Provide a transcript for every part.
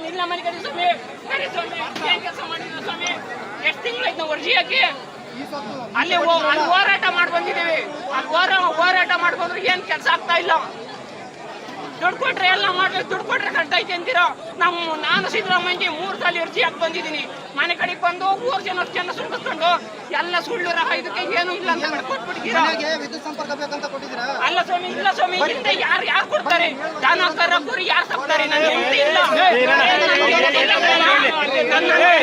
ಸ್ವಾಮಿ ಇಲ್ಲ ಮನೆ ಕರಿ ಸ್ವಾಮಿ ಕರಿ ಸ್ವಾಮಿ ಏನ್ ಕೆಲಸ ಮಾಡಿದ್ರು ಸ್ವಾಮಿ ಎಷ್ಟು ತಿಂಗಳಾಯ್ತು ನಾವು ಅರ್ಜಿ ಹಾಕಿ ಅಲ್ಲಿ ಹೋರಾಟ ಮಾಡಿ ಬಂದಿದ್ದೀವಿ ಅಲ್ಲಿ ಹೋರಾಟ ಮಾಡ್ಕೊಂಡ್ರೆ ಏನ್ ಕೆಲಸ ಆಗ್ತಾ ಇಲ್ಲ ದುಡ್ಡು ಕೊಟ್ರೆ ಎಲ್ಲ ಮಾಡ್ಬೇಕು ದುಡ್ಡು ಕೊಟ್ರೆ ಕರೆಕ್ಟ್ ಐತೆ ಅಂತೀರೋ ನಾನು ಸಿದ್ದರಾಮಯ್ಯಗೆ 3 ಸಲ ಅರ್ಜಿ ಹಾಕಿ ಬಂದಿದ್ದೀನಿ ಮನೆ ಕಡೆಗೆ ಬಂದು 3 ಜನ ಸುಳ್ಳಿಸ್ಕೊಂಡು ಎಲ್ಲ ಸುಳ್ಳು ಇದಕ್ಕೆ ಏನು ಇಲ್ಲ ಅಂತ ಕೊಟ್ಬಿಟ್ಟಿದ್ದೀರಾ ಅಲ್ಲ ಸ್ವಾಮಿ ಇಲ್ಲ ಸ್ವಾಮಿ ಹಿಂದೆ ಯಾರು ಕೊಡ್ತಾರೆ ದನ ಕರ ಕುರಿ ಯಾರು ತಪ್ತಾರೆ ನನ್ನ ಹೆಂಡತಿ ಇಲ್ಲ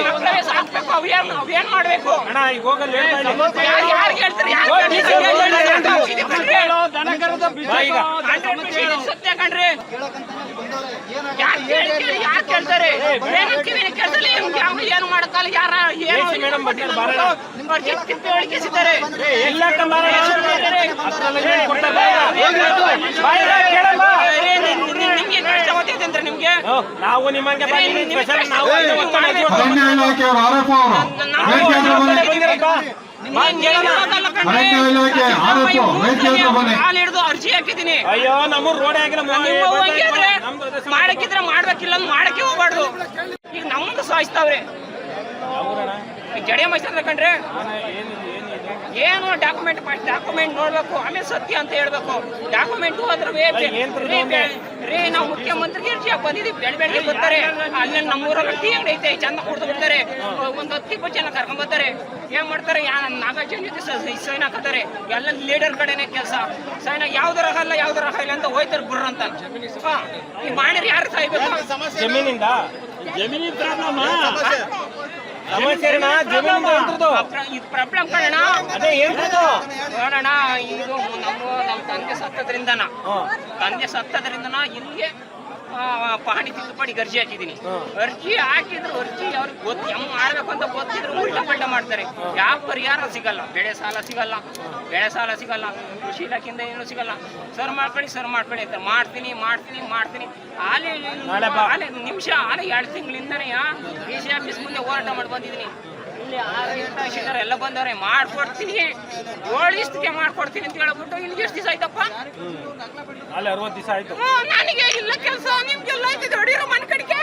ಮಕ್ಕಳೇ ಸಾಕ್ಬೇಕು ಅವೇನ್ ಮಾಡ್ಬೇಕು ಯಾರು ಹೇಳ್ತಾರೆ ಸತ್ಯ ಕಣ್ರಿ ಯಾರು ಕೇಳ್ತಾರೆ ಏನು ಮಾಡಕ್ಕಲ್ಲ ಯಾರ ಹೇಳಿಕೆಸಿದ್ದಾರೆ ನಿಮ್ಗೆ ಕಷ್ಟ ಓದಿದೆ ಅಂದ್ರೆ ನಿಮ್ಗೆ ನಾವು ನಿಮಗೆ ಹಿಡಿದು ಅರ್ಜಿ ಹಾಕಿದ್ದೀನಿ ಅಯ್ಯೋ ನಮ್ಮ ರೋಡ್ ಮಾಡಕ್ಕಿದ್ರೆ ಮಾಡ್ಬೇಕಿಲ್ಲ ಮಾಡಕ್ಕೆ ಹೋಗ್ಬಾರ್ದು ಈಗ ನಮ್ದು ಸಾಯಿಸ್ತಾವ್ರೆ ಜಡೆ ಮೈಸೂರು ಕಂಡ್ರೆ ಏನು ಡಾಕ್ಯುಮೆಂಟ್ ನೋಡ್ಬೇಕು ಆಮೇಲೆ ಸತ್ಯ ಅಂತ ಹೇಳ್ಬೇಕು ಡಾಕ್ಯುಮೆಂಟು ಅದ್ರ ರೇ ನಾವು ಮುಖ್ಯಮಂತ್ರಿಗೆ ಅರ್ಜಿ ಬಂದಿದ್ದೀವಿ ಬೆಳಗ್ಗೆ ಬರ್ತಾರೆ ಅಲ್ಲಿ ನಮ್ಮೂರಲ್ಲಿ ಟೀ ಅಂಗಡಿ ಐತೆ ಚಂದ ಕುಡ್ದು ಬಿಡ್ತಾರೆ ಒಂದು 10-20 ಜನ ಕರ್ಕೊಂಡ್ ಬರ್ತಾರೆ ಏನ್ ಮಾಡ್ತಾರೆ 4 ಜನ ಜೊತೆ ಸೈನ್ ಹಾಕತ್ತಾರೆ ಎಲ್ಲ ಲೀಡರ್ ಕಡೆನೆ ಕೆಲಸ ಸೈನ್ ಯಾವ್ದಾರ ಆಗಲ್ಲ ಅಂತ ಹೋಯ್ತಾರೆ ಗುರ್ರ ಅಂತ ಈ ಮಾಡಿರಿ ಯಾರು ಸಾಯ್ಬೇಕು ಜಮೀನಿನ ಪ್ರಾಬ್ಲಮ್ ಕಾರಣ ಅದೇ ನೋಡೋಣ ಇದು ನಮ್ಮ ತಂದೆ ಸತ್ತದ್ರಿಂದ ಇಲ್ಲಿಗೆ ಪಹಣಿ ತಿದ್ದುಪಡಿ ಅರ್ಜಿ ಹಾಕಿದ್ದೀನಿ ಅರ್ಜಿ ಅವ್ರಿಗೆ ಗೊತ್ತು ಹೆಂಗ್ ಮಾಡ್ಬೇಕು ಅಂತ ಗೊತ್ತಿದ್ರು ಉಲ್ಟಾ ಪಲ್ಟ ಮಾಡ್ತಾರೆ ಯಾವ ಪರಿಹಾರ ಸಿಗಲ್ಲ ಬೆಳೆ ಸಾಲ ಸಿಗಲ್ಲ ಕೃಷಿ ಇಲಾಖೆಯಿಂದ ಏನು ಸಿಗಲ್ಲ ಸರ್ ಮಾಡ್ಕೊಳ್ಳಿ ಅಂತ ಮಾಡ್ತೀನಿ ಆಲೆ ನಿಮಿಷ 2 ತಿಂಗಳಿಂದನೇ DC ಆಫೀಸ್ ಮುಂದೆ ಹೋರಾಟ ಮಾಡಿ ಬಂದಿದ್ದೀನಿ ಇಲ್ಲಿ 6 ಎಲ್ಲ ಬಂದವ್ರೆ ಮಾಡ್ಕೊಡ್ತೀನಿ 7 ದಿವಸಕ್ಕೆ ಮಾಡ್ಕೊಡ್ತೀನಿ ಅಂತ ಹೇಳ್ಬಿಟ್ಟು ಇಲ್ಲಿಗೆ ಎಷ್ಟು ದಿವಸ ಆಯ್ತಪ್ಪ ಅಲ್ಲಿ 60 ದಿವಸ ಆಯ್ತು ನನಗೆ ಇಲ್ಲ ಕೆಲಸ ನಿಮ್ಗೆಲ್ಲ ಆಯ್ತಿದೆ ಹೊಡಿರೋ ಮನೆ ಕಡೆಗೆ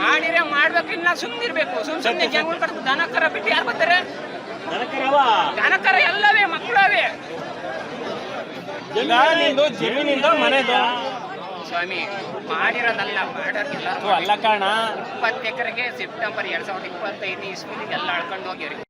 ಮಾಡಿದ್ರೆ ಮಾಡ್ಬೇಕಿಲ್ಲ ಸುಮ್ಮನಿರ್ಬೇಕು ಸುಮ್ಮನೆ ಜನಗಳು ಕಟ್ತು ದನ ಕರ ಬಿಟ್ಟು ಯಾರು ಬರ್ತಾರೆ ದನ ಕರ ಎಲ್ಲವೇ ಮಕ್ಕಳವೇ ಜಮೀನಿಂದ ಮನೆದು ಸ್ವಾಮಿ ಮಾಡಿರೋದಲ್ಲ ಮಾಡೋರ್ಗೆಲ್ಲ ಅಲ್ಲ ಕಾರಣ 20 ಎಕರೆಗೆ ಸೆಪ್ಟೆಂಬರ್ 2025 ಇಸ್ವಿಗೆ ಎಲ್ಲ ಅಳ್ಕೊಂಡು ಹೋಗ್ಯಾರಿ